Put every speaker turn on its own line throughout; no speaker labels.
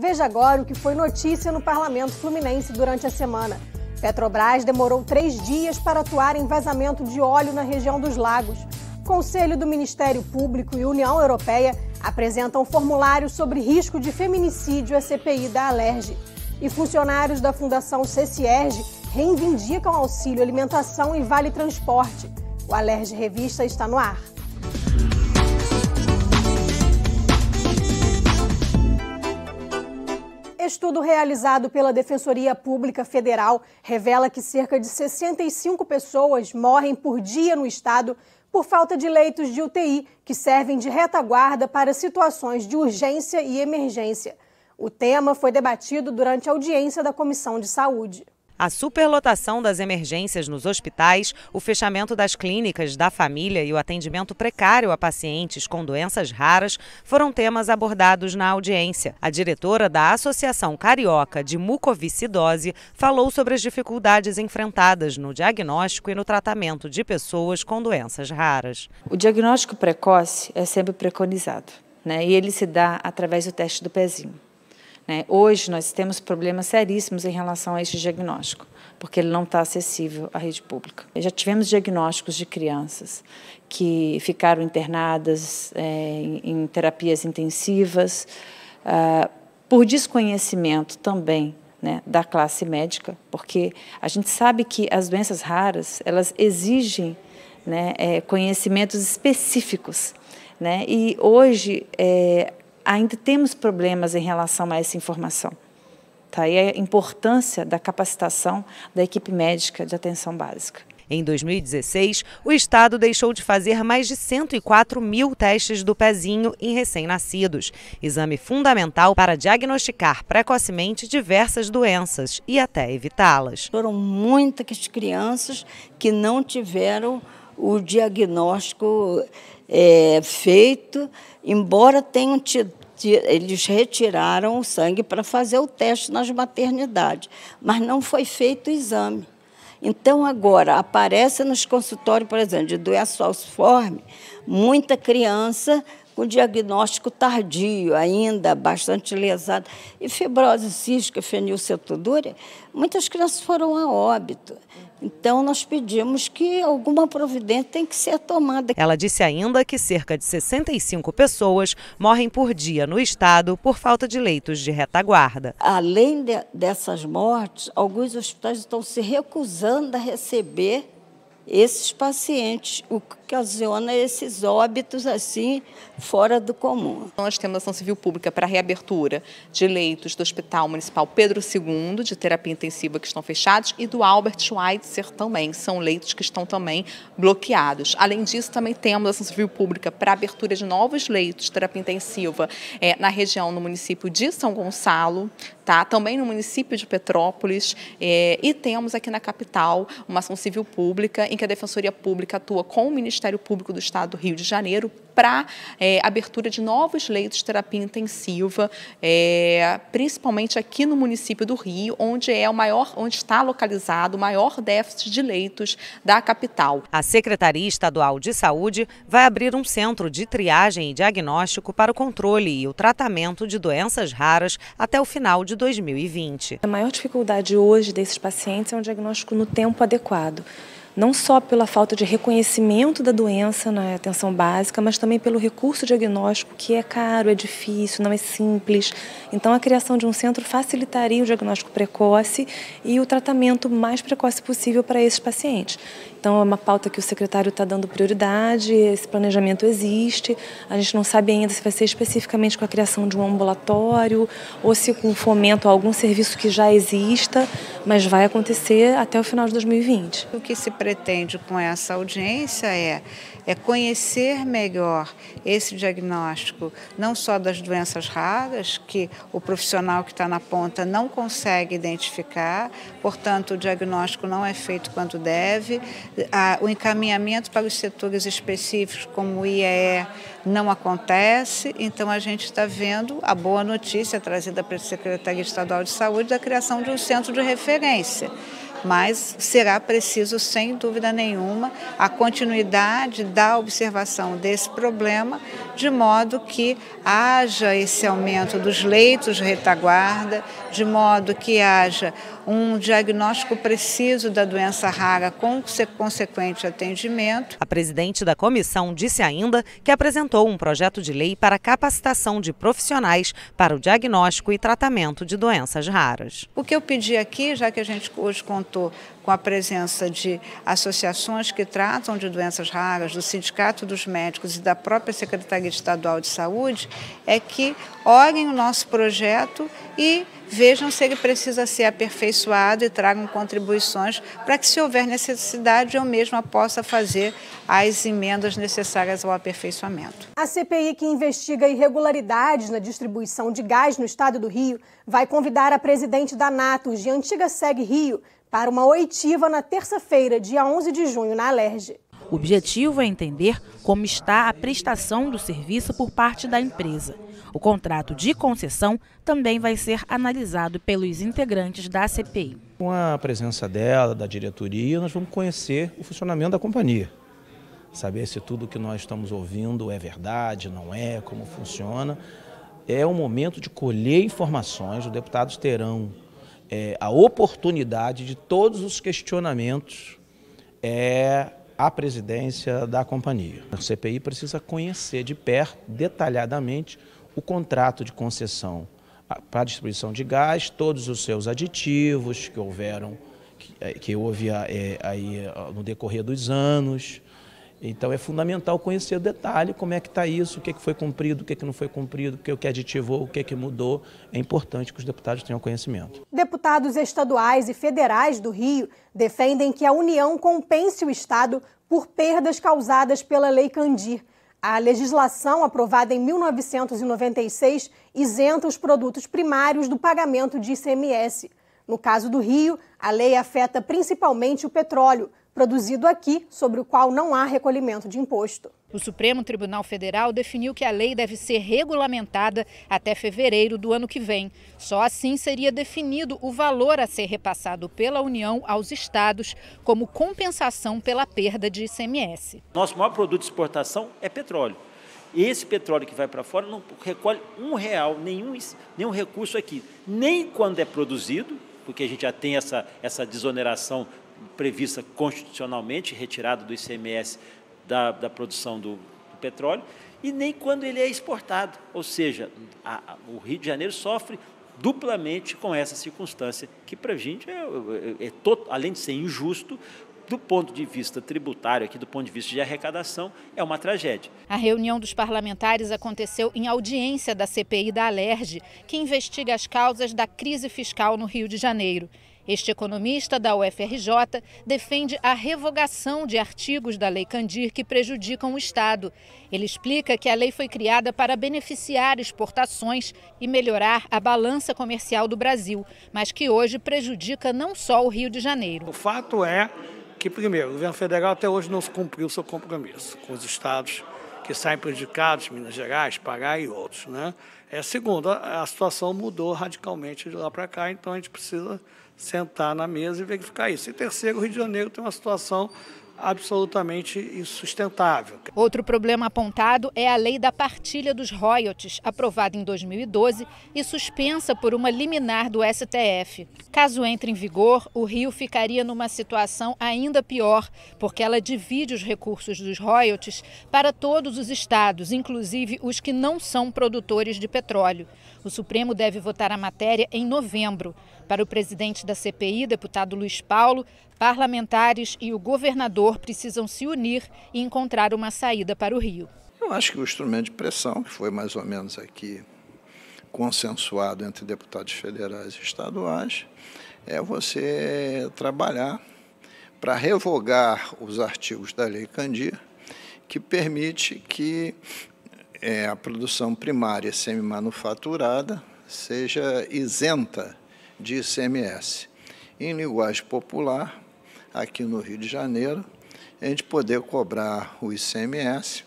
Veja agora o que foi notícia no Parlamento Fluminense durante a semana. Petrobras demorou 3 dias para atuar em vazamento de óleo na região dos Lagos. Conselho do Ministério Público e União Europeia apresentam formulário sobre risco de feminicídio à CPI da Alerj. E funcionários da Fundação CCERJ reivindicam auxílio alimentação e vale transporte. O Alerj Revista está no ar. Estudo realizado pela Defensoria Pública Federal revela que cerca de 65 pessoas morrem por dia no estado por falta de leitos de UTI, que servem de retaguarda para situações de urgência e emergência. O tema foi debatido durante a audiência da Comissão de Saúde.
A superlotação das emergências nos hospitais, o fechamento das clínicas da família e o atendimento precário a pacientes com doenças raras foram temas abordados na audiência. A diretora da Associação Carioca de Mucoviscidose falou sobre as dificuldades enfrentadas no diagnóstico e no tratamento de pessoas com doenças raras.
O diagnóstico precoce é sempre preconizado, e ele se dá através do teste do pezinho. Hoje nós temos problemas seríssimos em relação a este diagnóstico, porque ele não está acessível à rede pública. Já tivemos diagnósticos de crianças que ficaram internadas em terapias intensivas, por desconhecimento também da classe médica, porque a gente sabe que as doenças raras elas exigem conhecimentos específicos, e hoje ainda temos problemas em relação a essa informação. E a importância da capacitação da equipe médica de atenção básica.
Em 2016, o estado deixou de fazer mais de 104 mil testes do pezinho em recém-nascidos, exame fundamental para diagnosticar precocemente diversas doenças e até evitá-las.
Foram muitas crianças que não tiveram o diagnóstico feito, embora tenham tido. Eles retiraram o sangue para fazer o teste nas maternidades, mas não foi feito o exame. Então, agora, aparece nos consultórios, por exemplo, de doença falciforme, muita criança com diagnóstico tardio, ainda bastante lesada. E fibrose cística, fenilcetodúria, muitas crianças foram a óbito. Então, nós pedimos que alguma providência tem que ser tomada.
Ela disse ainda que cerca de 65 pessoas morrem por dia no estado por falta de leitos de retaguarda.
Além dessas mortes, alguns hospitais estão se recusando a receber esses pacientes, o que ocasiona esses óbitos assim fora do comum.
Nós temos ação civil pública para a reabertura de leitos do Hospital Municipal Pedro II, de terapia intensiva, que estão fechados, e do Albert Schweitzer também, são leitos que estão também bloqueados. Além disso, também temos ação civil pública para a abertura de novos leitos de terapia intensiva na região, no município de São Gonçalo, também no município de Petrópolis, e temos aqui na capital uma ação civil pública em que a Defensoria Pública atua com o Ministério Público do Estado do Rio de Janeiro para abertura de novos leitos de terapia intensiva, principalmente aqui no município do Rio, onde está localizado o maior déficit de leitos da capital.
A Secretaria Estadual de Saúde vai abrir um centro de triagem e diagnóstico para o controle e o tratamento de doenças raras até o final de 2020.
A maior dificuldade hoje desses pacientes é um diagnóstico no tempo adequado. Não só pela falta de reconhecimento da doença na atenção básica, mas também pelo recurso diagnóstico, que é caro, é difícil, não é simples. Então, a criação de um centro facilitaria o diagnóstico precoce e o tratamento mais precoce possível para esses pacientes. Então, é uma pauta que o secretário está dando prioridade, esse planejamento existe. A gente não sabe ainda se vai ser especificamente com a criação de um ambulatório ou se com fomento a algum serviço que já exista, mas vai acontecer até o final de 2020.
O que se pretende com essa audiência é conhecer melhor esse diagnóstico, não só das doenças raras, que o profissional que está na ponta não consegue identificar, portanto, o diagnóstico não é feito quanto deve, o encaminhamento para os setores específicos, como o IEE, não acontece, então a gente está vendo a boa notícia trazida pela Secretaria Estadual de Saúde da criação de um centro de referência, mas será preciso, sem dúvida nenhuma, a continuidade da observação desse problema, de modo que haja esse aumento dos leitos de retaguarda, de modo que haja um diagnóstico preciso da doença rara com consequente atendimento.
A presidente da comissão disse ainda que apresentou um projeto de lei para capacitação de profissionais para o diagnóstico e tratamento de doenças raras.
O que eu pedi aqui, já que a gente hoje contou com a presença de associações que tratam de doenças raras, do Sindicato dos Médicos e da própria Secretaria Estadual de Saúde, é que olhem o nosso projeto e vejam se ele precisa ser aperfeiçoado e tragam contribuições para que, se houver necessidade, eu mesma possa fazer as emendas necessárias ao aperfeiçoamento.
A CPI, que investiga irregularidades na distribuição de gás no estado do Rio, vai convidar a presidente da Natus, de antiga SEG Rio, para uma oitiva na terça-feira, dia 11 de junho, na Alerj.
O objetivo é entender como está a prestação do serviço por parte da empresa. O contrato de concessão também vai ser analisado pelos integrantes da CPI.
Com a presença dela, da diretoria, nós vamos conhecer o funcionamento da companhia. Saber se tudo que nós estamos ouvindo é verdade, não é, como funciona. É o momento de colher informações, os deputados terão a oportunidade de todos os questionamentos à presidência da companhia. A CPI precisa conhecer de perto, detalhadamente, o contrato de concessão para a distribuição de gás, todos os seus aditivos que houve aí no decorrer dos anos. Então é fundamental conhecer o detalhe, como é que está isso, o que foi cumprido, o que não foi cumprido, o que aditivou, o que mudou. É importante que os deputados tenham conhecimento.
Deputados estaduais e federais do Rio defendem que a União compense o Estado por perdas causadas pela Lei Candir. A legislação, aprovada em 1996, isenta os produtos primários do pagamento de ICMS. No caso do Rio, a lei afeta principalmente o petróleo, produzido aqui, sobre o qual não há recolhimento de imposto.
O Supremo Tribunal Federal definiu que a lei deve ser regulamentada até fevereiro do ano que vem. Só assim seria definido o valor a ser repassado pela União aos estados como compensação pela perda de ICMS.
Nosso maior produto de exportação é petróleo. Esse petróleo que vai para fora não recolhe R$1, nenhum recurso aqui. Nem quando é produzido, porque a gente já tem essa desoneração prevista constitucionalmente, retirada do ICMS da produção do petróleo, e nem quando ele é exportado. Ou seja, o Rio de Janeiro sofre duplamente com essa circunstância, que para a gente além de ser injusto, do ponto de vista tributário, aqui do ponto de vista de arrecadação, é uma tragédia.
A reunião dos parlamentares aconteceu em audiência da CPI da Alerj, que investiga as causas da crise fiscal no Rio de Janeiro. Este economista da UFRJ defende a revogação de artigos da Lei Candir que prejudicam o Estado. Ele explica que a lei foi criada para beneficiar exportações e melhorar a balança comercial do Brasil, mas que hoje prejudica não só o Rio de Janeiro.
O fato é que, primeiro, o governo federal até hoje não cumpriu o seu compromisso com os estados que saem prejudicados, Minas Gerais, Pará e outros, né? Segundo, a situação mudou radicalmente de lá para cá, então a gente precisa sentar na mesa e verificar isso. E terceiro, o Rio de Janeiro tem uma situação absolutamente insustentável.
Outro problema apontado é a lei da partilha dos royalties, aprovada em 2012 e suspensa por uma liminar do STF. Caso entre em vigor, o Rio ficaria numa situação ainda pior, porque ela divide os recursos dos royalties para todos os estados, inclusive os que não são produtores de petróleo. O Supremo deve votar a matéria em novembro. Para o presidente da CPI, deputado Luiz Paulo, parlamentares e o governador precisam se unir e encontrar uma saída para o Rio.
Eu acho que o instrumento de pressão, que foi mais ou menos aqui consensuado entre deputados federais e estaduais, é você trabalhar para revogar os artigos da Lei Candir, que permite que a produção primária semi-manufaturada seja isenta de ICMS. Em linguagem popular, aqui no Rio de Janeiro, a gente poder cobrar o ICMS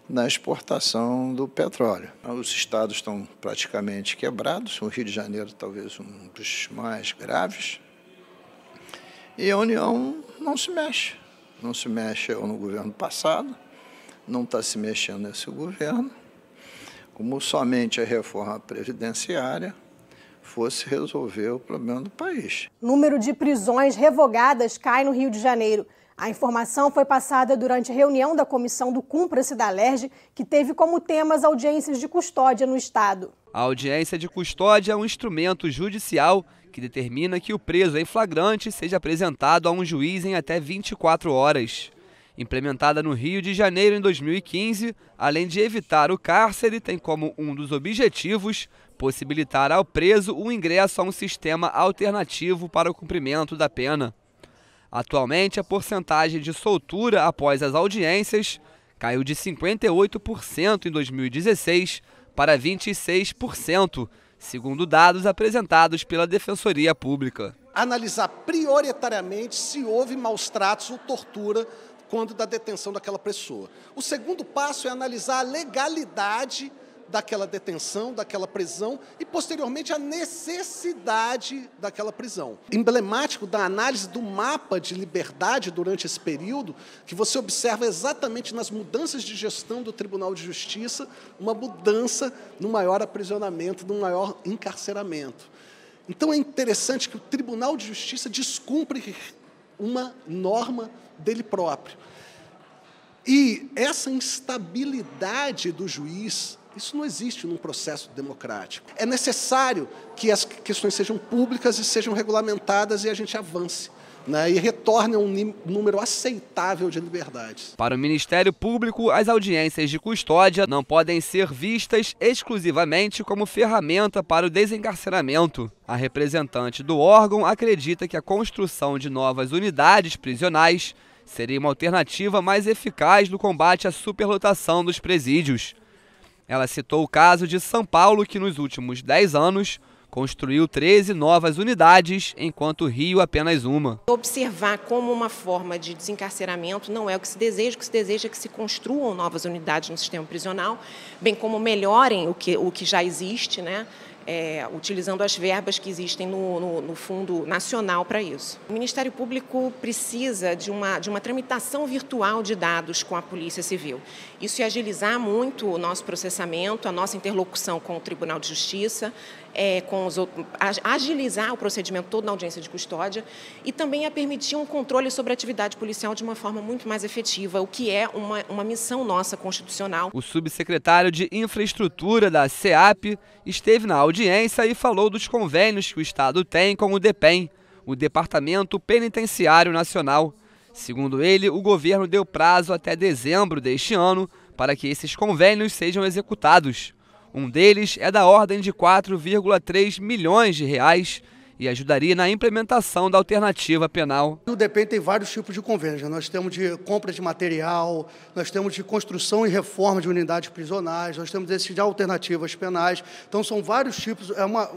na exportação do petróleo. Os estados estão praticamente quebrados, o Rio de Janeiro talvez um dos mais graves, E a União não se mexe. Não se mexeu no governo passado, não está se mexendo nesse governo, como somente a reforma previdenciária fosse resolver o problema do país.
O número de prisões revogadas cai no Rio de Janeiro. A informação foi passada durante a reunião da comissão do Cumpra-se da Alerj, que teve como tema as audiências de custódia no Estado.
A audiência de custódia é um instrumento judicial que determina que o preso em flagrante seja apresentado a um juiz em até 24 horas. Implementada no Rio de Janeiro em 2015, além de evitar o cárcere, tem como um dos objetivos possibilitar ao preso o ingresso a um sistema alternativo para o cumprimento da pena. Atualmente, a porcentagem de soltura após as audiências caiu de 58% em 2016 para 26%, segundo dados apresentados pela Defensoria Pública.
Analisar prioritariamente se houve maus tratos ou tortura quando da detenção daquela pessoa. O segundo passo é analisar a legalidade daquela detenção, daquela prisão e, posteriormente, a necessidade daquela prisão. Emblemático da análise do mapa de liberdade durante esse período, que você observa exatamente nas mudanças de gestão do Tribunal de Justiça, uma mudança no maior aprisionamento, no maior encarceramento. Então, é interessante que o Tribunal de Justiça descumpre uma norma dele próprio. E essa instabilidade do juiz, isso não existe num processo democrático. É necessário que as questões sejam públicas e sejam regulamentadas e a gente avance, né, e retorne a um número aceitável de liberdades.
Para o Ministério Público, as audiências de custódia não podem ser vistas exclusivamente como ferramenta para o desencarceramento. A representante do órgão acredita que a construção de novas unidades prisionais seria uma alternativa mais eficaz no combate à superlotação dos presídios. Ela citou o caso de São Paulo, que nos últimos 10 anos construiu 13 novas unidades, enquanto o Rio apenas uma.
Observar como uma forma de desencarceramento não é o que se deseja é que se construam novas unidades no sistema prisional, bem como melhorem o que já existe, né? Utilizando as verbas que existem no Fundo Nacional para isso. O Ministério Público precisa de uma tramitação virtual de dados com a Polícia Civil. Isso ia agilizar muito o nosso processamento, a nossa interlocução com o Tribunal de Justiça, agilizar o procedimento todo na audiência de custódia e também ia permitir um controle sobre a atividade policial de uma forma muito mais efetiva, o que é uma missão nossa constitucional.
O subsecretário de Infraestrutura da SEAP esteve na audiência e falou dos convênios que o Estado tem com o DEPEN, o Departamento Penitenciário Nacional. Segundo ele, o governo deu prazo até dezembro deste ano para que esses convênios sejam executados. Um deles é da ordem de 4,3 milhões de reais e ajudaria na implementação da alternativa penal.
O DEPEN tem vários tipos de convênios. Nós temos de compra de material, nós temos de construção e reforma de unidades prisionais, nós temos esses de alternativas penais. Então, são vários tipos,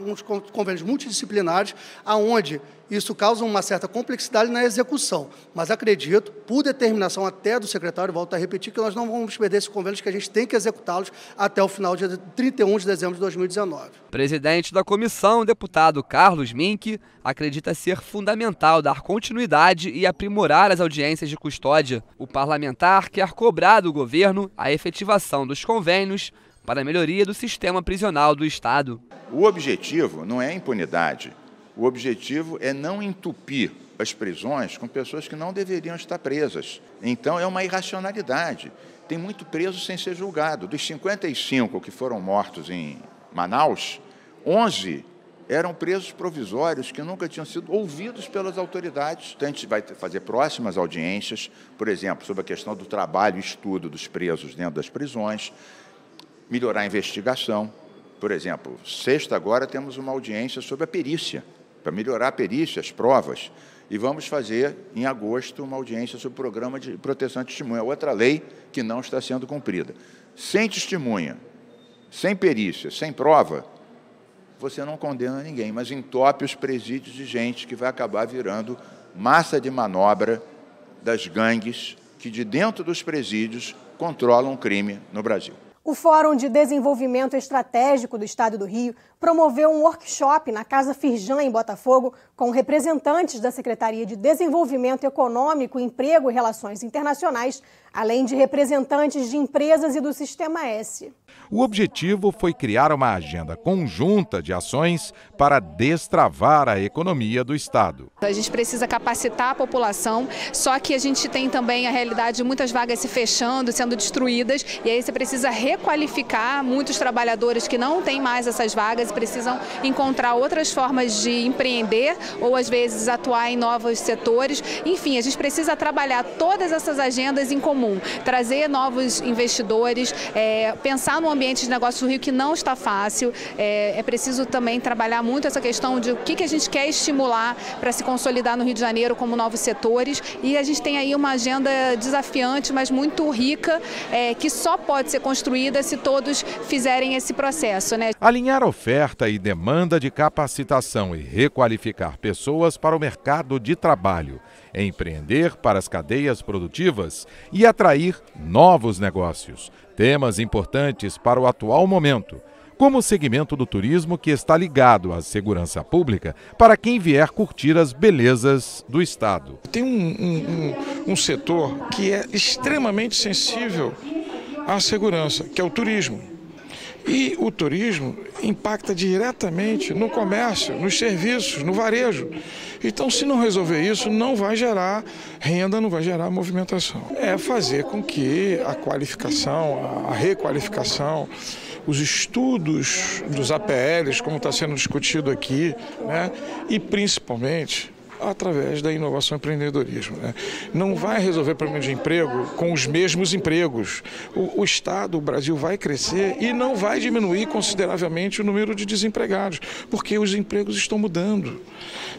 uns convênios multidisciplinares, aonde isso causa uma certa complexidade na execução. Mas acredito, por determinação até do secretário, volto a repetir, que nós não vamos perder esses convênios, que a gente tem que executá-los até o final de 31 de dezembro de 2019.
Presidente da comissão, deputado Carlos Mink, acredita ser fundamental dar continuidade e aprimorar as audiências de custódia. O parlamentar quer cobrar do governo a efetivação dos convênios para a melhoria do sistema prisional do Estado.
O objetivo não é a impunidade. O objetivo é não entupir as prisões com pessoas que não deveriam estar presas. Então, é uma irracionalidade. Tem muito preso sem ser julgado. Dos 55 que foram mortos em Manaus, 11 eram presos provisórios que nunca tinham sido ouvidos pelas autoridades. Então, a gente vai fazer próximas audiências, por exemplo, sobre a questão do trabalho e estudo dos presos dentro das prisões, melhorar a investigação. Por exemplo, sexta agora temos uma audiência sobre a perícia, para melhorar a perícia, as provas. E vamos fazer, em agosto, uma audiência sobre o programa de proteção à testemunha, outra lei que não está sendo cumprida. Sem testemunha, sem perícia, sem prova, você não condena ninguém, mas entope os presídios de gente que vai acabar virando massa de manobra das gangues que, de dentro dos presídios, controlam o crime no Brasil.
O Fórum de Desenvolvimento Estratégico do Estado do Rio promoveu um workshop na Casa Firjan, em Botafogo, com representantes da Secretaria de Desenvolvimento Econômico, Emprego e Relações Internacionais, além de representantes de empresas e do Sistema S.
O objetivo foi criar uma agenda conjunta de ações para destravar a economia do Estado.
A gente precisa capacitar a população, só que a gente tem também a realidade de muitas vagas se fechando, sendo destruídas, e aí você precisa requalificar muitos trabalhadores que não têm mais essas vagas e precisam encontrar outras formas de empreender ou às vezes atuar em novos setores. Enfim, a gente precisa trabalhar todas essas agendas em comum, trazer novos investidores, pensar no ambiente de negócio do Rio que não está fácil. É preciso também trabalhar muito essa questão de o que a gente quer estimular para se consolidar no Rio de Janeiro como novos setores, e a gente tem aí uma agenda desafiante, mas muito rica, que só pode ser construída se todos fizerem esse processo, né?
Alinhar oferta e demanda de capacitação e requalificar pessoas para o mercado de trabalho, empreender para as cadeias produtivas e atrair novos negócios. Temas importantes para o atual momento, como o segmento do turismo, que está ligado à segurança pública para quem vier curtir as belezas do Estado.
Tem um setor que é extremamente sensível à segurança, que é o turismo. E o turismo impacta diretamente no comércio, nos serviços, no varejo. Então, se não resolver isso, não vai gerar renda, não vai gerar movimentação. É fazer com que a qualificação, a requalificação, os estudos dos APLs, como está sendo discutido aqui, né, e principalmente através da inovação e empreendedorismo, né? Não vai resolver problema de emprego com os mesmos empregos. O Estado, o Brasil vai crescer e não vai diminuir consideravelmente o número de desempregados, porque os empregos estão mudando.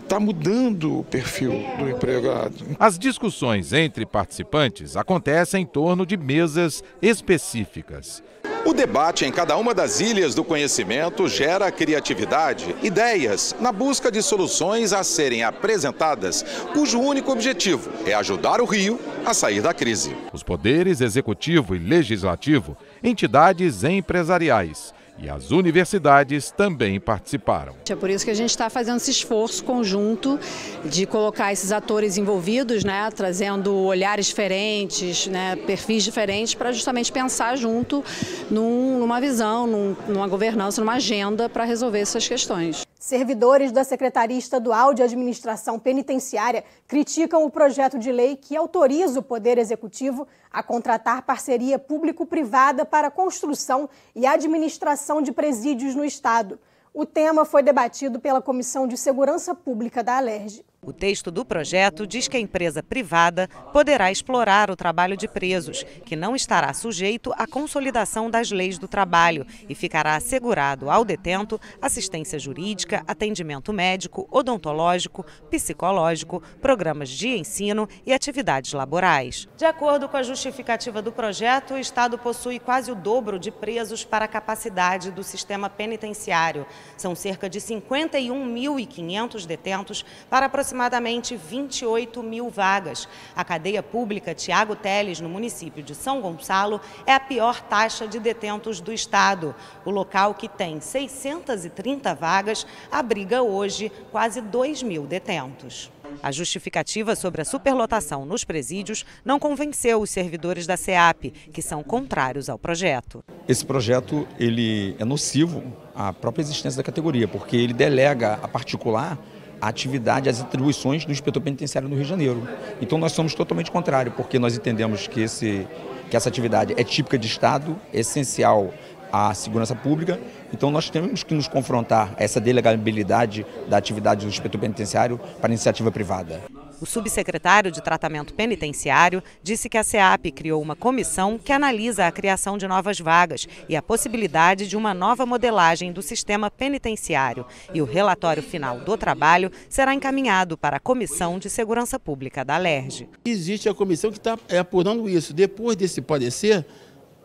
Está mudando o perfil do empregado.
As discussões entre participantes acontecem em torno de mesas específicas.
O debate em cada uma das ilhas do conhecimento gera criatividade, ideias, na busca de soluções a serem apresentadas, cujo único objetivo é ajudar o Rio a sair da crise.
Os poderes executivo e legislativo, entidades empresariais e as universidades também participaram.
É por isso que a gente está fazendo esse esforço conjunto de colocar esses atores envolvidos, né, trazendo olhares diferentes, né, perfis diferentes, para justamente pensar junto numa visão, numa governança, numa agenda para resolver essas questões.
Servidores da Secretaria Estadual de Administração Penitenciária criticam o projeto de lei que autoriza o Poder Executivo a contratar parceria público-privada para a construção e administração de presídios no Estado. O tema foi debatido pela Comissão de Segurança Pública da Alerj.
O texto do projeto diz que a empresa privada poderá explorar o trabalho de presos, que não estará sujeito à consolidação das leis do trabalho e ficará assegurado ao detento assistência jurídica, atendimento médico, odontológico, psicológico, programas de ensino e atividades laborais. De acordo com a justificativa do projeto, o Estado possui quase o dobro de presos para a capacidade do sistema penitenciário. São cerca de 51.500 detentos para aproximadamente 28 mil vagas. A cadeia pública Tiago Teles, no município de São Gonçalo, é a pior taxa de detentos do estado. O local, que tem 630 vagas, abriga hoje quase 2 mil detentos. A justificativa sobre a superlotação nos presídios não convenceu os servidores da SEAP, que são contrários ao projeto.
Esse projeto ele é nocivo à própria existência da categoria, porque ele delega a particular a atividade, as atribuições do inspetor penitenciário no Rio de Janeiro. Então nós somos totalmente contrários, porque nós entendemos que essa atividade é típica de Estado, é essencial à segurança pública. Então nós temos que nos confrontar a essa delegabilidade da atividade do inspetor penitenciário para a iniciativa privada.
O subsecretário de Tratamento Penitenciário disse que a SEAP criou uma comissão que analisa a criação de novas vagas e a possibilidade de uma nova modelagem do sistema penitenciário. E o relatório final do trabalho será encaminhado para a Comissão de Segurança Pública da Alerj.
Existe a comissão que está apurando isso. Depois desse parecer,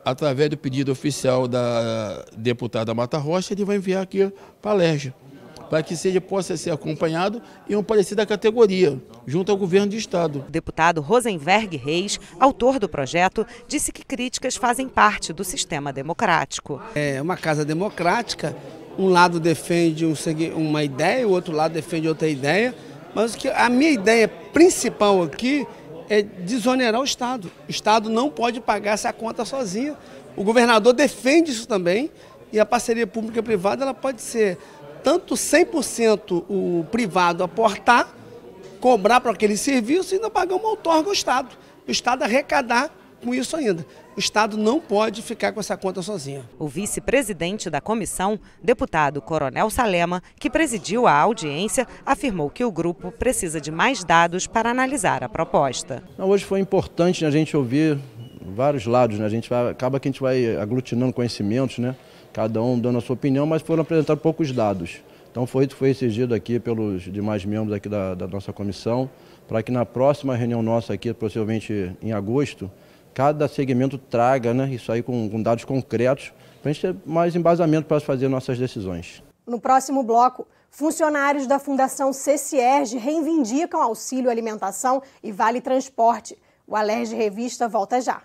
através do pedido oficial da deputada Mata Rocha, ele vai enviar aqui para a Alerj. para que possa ser acompanhado e um parecer da categoria, junto ao governo do Estado.
O deputado Rosenberg Reis, autor do projeto, disse que críticas fazem parte do sistema democrático.
É uma casa democrática, um lado defende uma ideia, o outro lado defende outra ideia, mas a minha ideia principal aqui é desonerar o Estado. O Estado não pode pagar essa conta sozinho. O governador defende isso também, e a parceria pública-privada ela pode ser tanto 100% o privado aportar, cobrar para aquele serviço e ainda pagar uma outorga ao Estado. O Estado arrecadar com isso ainda. O Estado não pode ficar com essa conta sozinho.
O vice-presidente da comissão, deputado Coronel Salema, que presidiu a audiência, afirmou que o grupo precisa de mais dados para analisar a proposta.
Hoje foi importante a gente ouvir vários lados, né? Acaba que a gente vai aglutinando conhecimentos, né? Cada um dando a sua opinião, mas foram apresentados poucos dados. Então foi exigido aqui pelos demais membros aqui da nossa comissão, para que na próxima reunião nossa aqui, possivelmente em agosto, cada segmento traga, né, isso aí com dados concretos, para a gente ter mais embasamento para fazer nossas decisões.
No próximo bloco, funcionários da Fundação CCERJ reivindicam auxílio alimentação e vale transporte. O Alerj Revista volta já.